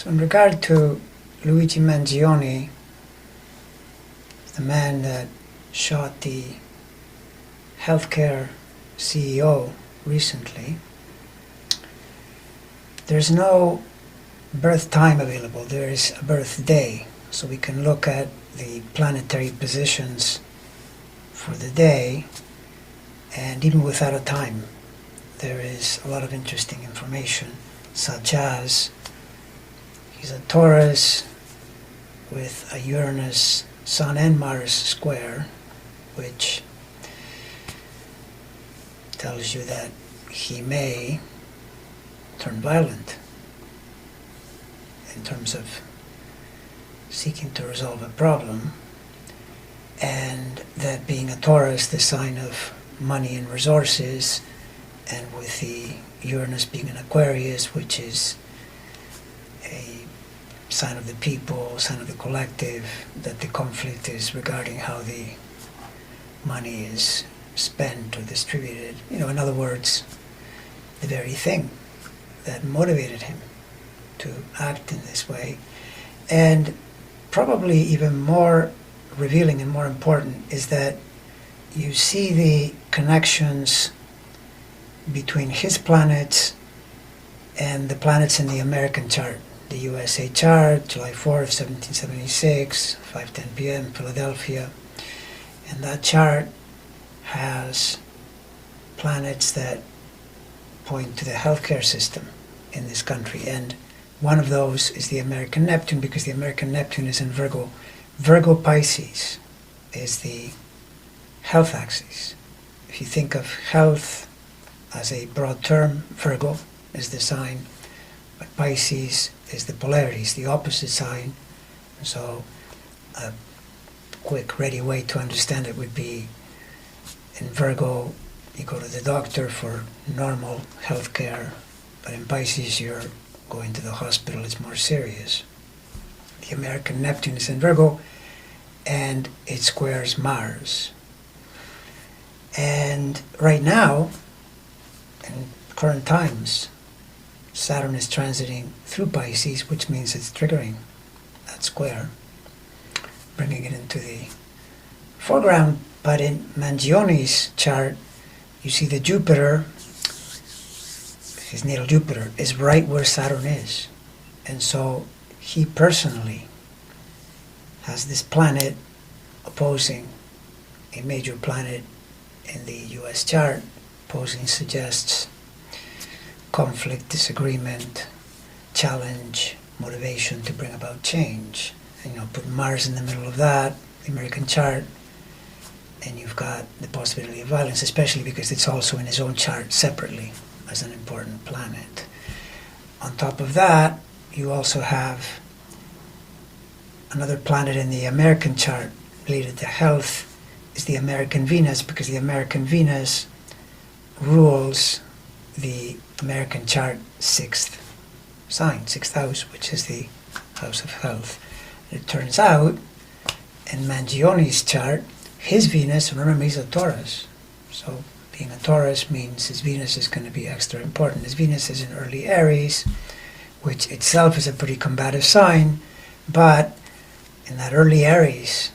So in regard to Luigi Mangioni, the man that shot the healthcare CEO recently, there's no birth time available. There is a birth day. So we can look at the planetary positions for the day, and even without a time, there is a lot of interesting information, such as he's a Taurus with a Uranus, Sun and Mars square, which tells you that he may turn violent in terms of seeking to resolve a problem, and that being a Taurus, the sign of money and resources, and with the Uranus being an Aquarius, which is a sign of the people, sign of the collective, that the conflict is regarding how the money is spent or distributed. You know, in other words, the very thing that motivated him to act in this way. And probably even more revealing and more important is that you see the connections between his planets and the planets in the American chart. The USA chart, July 4th, 1776, 5:10 p.m., Philadelphia. And that chart has planets that point to the healthcare system in this country. And one of those is the American Neptune, because the American Neptune is in Virgo. Virgo Pisces is the health axis. If you think of health as a broad term, Virgo is the sign, but Pisces is the polarities, the opposite sign. So a quick, ready way to understand it would be, in Virgo, you go to the doctor for normal health care, but in Pisces, you're going to the hospital, it's more serious. The American Neptune is in Virgo, and it squares Mars. And right now, in current times, Saturn is transiting through Pisces, which means it's triggering that square, bringing it into the foreground. But in Mangioni's chart, you see the Jupiter, his natal Jupiter, is right where Saturn is. And so he personally has this planet opposing a major planet in the US chart. Opposing suggests conflict, disagreement, challenge, motivation to bring about change. And, put Mars in the middle of that, the American chart, and you've got the possibility of violence, especially because it's also in his own chart separately as an important planet. On top of that, you also have another planet in the American chart related to health, is the American Venus, because the American Venus rules the American chart sixth sign, sixth house, which is the house of health. And it turns out, in Mangioni's chart, his Venus, remember he's a Taurus, so being a Taurus means his Venus is going to be extra important. His Venus is in early Aries, which itself is a pretty combative sign, but in that early Aries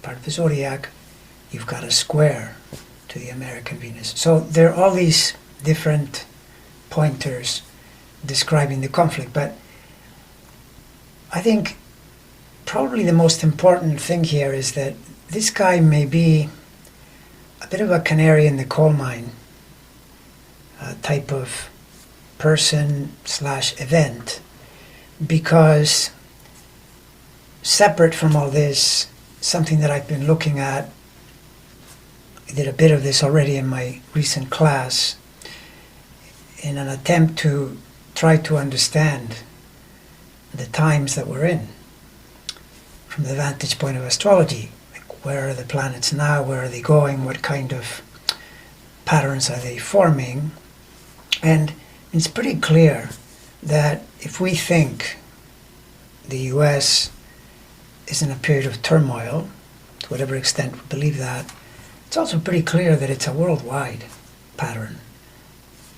part of the zodiac, you've got a square to the American Venus. So there are all these different pointers describing the conflict, but I think probably the most important thing here is that this guy may be a bit of a canary in the coal mine type of person / event, because separate from all this, something that I've been looking at, I did a bit of this already in my recent class, in an attempt to try to understand the times that we're in from the vantage point of astrology. Like, where are the planets now? Where are they going? What kind of patterns are they forming? And it's pretty clear that if we think the US is in a period of turmoil, to whatever extent we believe that, it's also pretty clear that it's a worldwide pattern.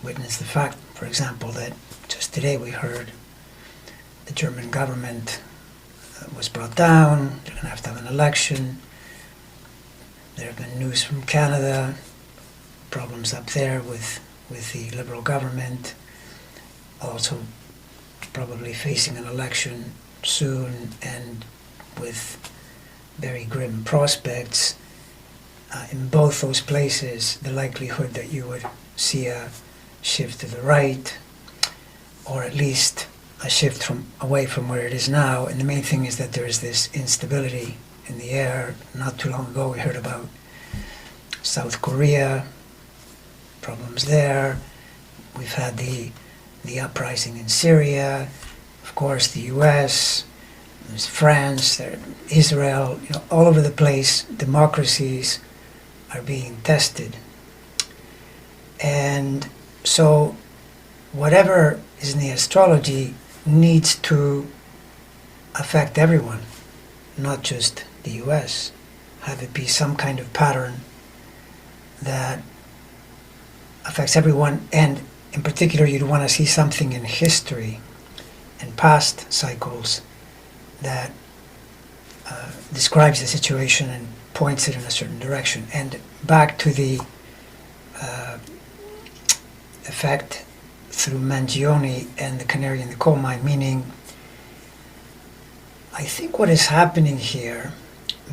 Witness the fact, for example, that just today we heard the German government was brought down. They're going to have an election. There have been news from Canada, problems up there with the Liberal government, also probably facing an election soon and with very grim prospects. In both those places, the likelihood that you would see a shift to the right, or at least a shift away from where it is now. And the main thing is that there is this instability in the air. Not too long ago we heard about South Korea, problems there. We've had the uprising in Syria, of course the US, there's France, there's Israel, all over the place. Democracies are being tested. And so whatever is in the astrology needs to affect everyone, not just the US. Have it be some kind of pattern that affects everyone, and in particular you'd want to see something in history and past cycles that describes the situation and points it in a certain direction. And back to the effect through Mangioni and the canary in the coal mine, meaning I think what is happening here,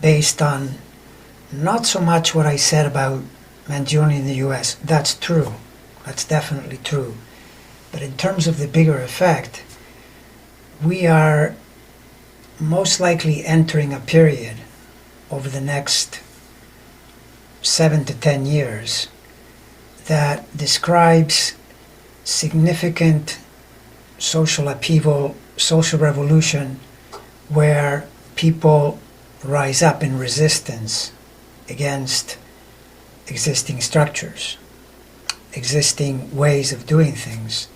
based on not so much what I said about Mangioni in the US, that's true, that's definitely true, but in terms of the bigger effect, we are most likely entering a period over the next 7 to 10 years that describes significant social upheaval, social revolution, where people rise up in resistance against existing structures, existing ways of doing things.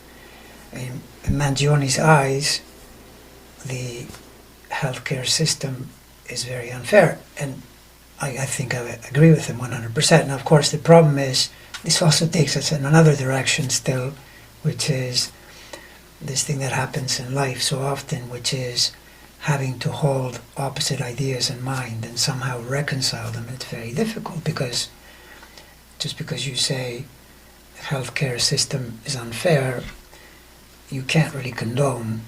In Mangioni's eyes, the healthcare system is very unfair, and I think I agree with him 100%. Now, of course, the problem is this also takes us in another direction still, which is this thing that happens in life so often, which is having to hold opposite ideas in mind and somehow reconcile them. It's very difficult, because just because you say the healthcare system is unfair, you can't really condone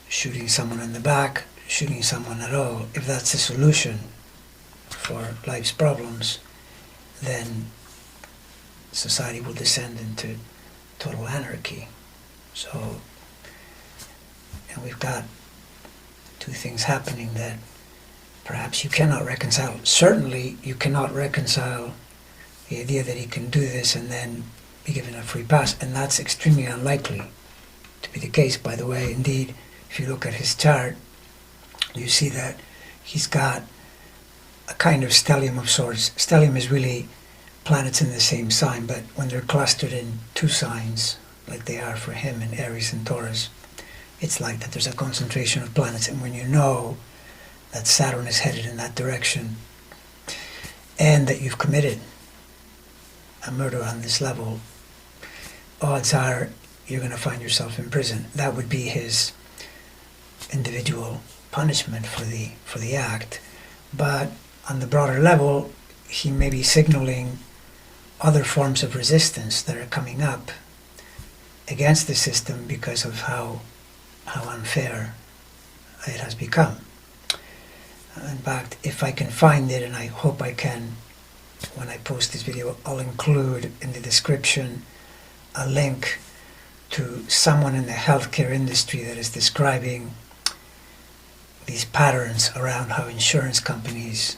shooting someone in the back, shooting someone at all. If that's the solution for life's problems, then society will descend into total anarchy. So, and we've got two things happening that perhaps you cannot reconcile. Certainly you cannot reconcile the idea that he can do this and then be given a free pass, and that's extremely unlikely to be the case, by the way. Indeed, if you look at his chart, you see that he's got a kind of stellium of sorts. Stellium is really planets in the same sign, but when they're clustered in two signs, like they are for him in Aries and Taurus, it's like that there's a concentration of planets. And when you know that Saturn is headed in that direction, and that you've committed a murder on this level, odds are you're going to find yourself in prison. That would be his individual punishment for the act. But on the broader level, he may be signaling other forms of resistance that are coming up against the system because of how unfair it has become. In fact, if I can find it, and I hope I can, when I post this video, I'll include in the description a link to someone in the healthcare industry that is describing these patterns around how insurance companies,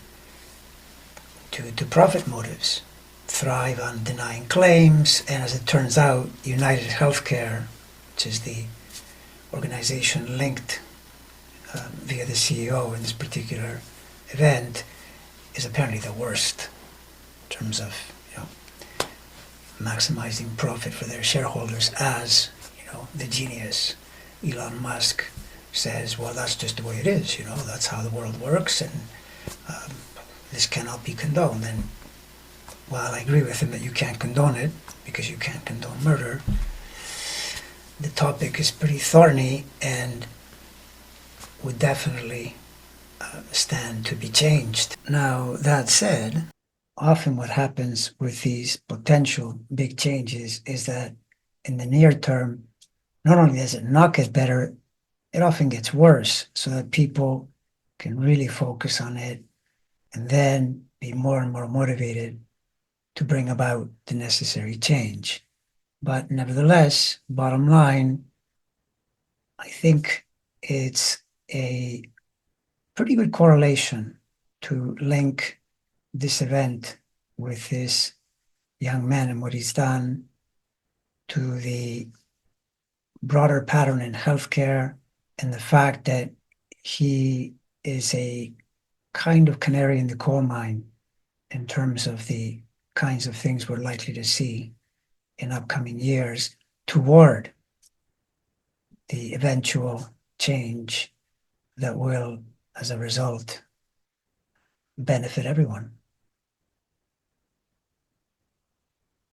to profit motives, thrive on denying claims. And as it turns out, United Healthcare, which is the organization linked via the CEO in this particular event, is apparently the worst in terms of maximizing profit for their shareholders. As the genius Elon Musk says, well, that's just the way it is, that's how the world works, and this cannot be condoned. And while I agree with him that you can't condone it, because you can't condone murder, the topic is pretty thorny, and would definitely stand to be changed. Now, that said, often what happens with these potential big changes is that in the near term, not only does it not get better, it often gets worse, so that people can really focus on it and then be more and more motivated to bring about the necessary change. But nevertheless, bottom line, I think it's a pretty good correlation to link this event with this young man and what he's done to the broader pattern in healthcare and the fact that he is a kind of canary in the coal mine in terms of the kinds of things we're likely to see in upcoming years toward the eventual change that will, as a result, benefit everyone.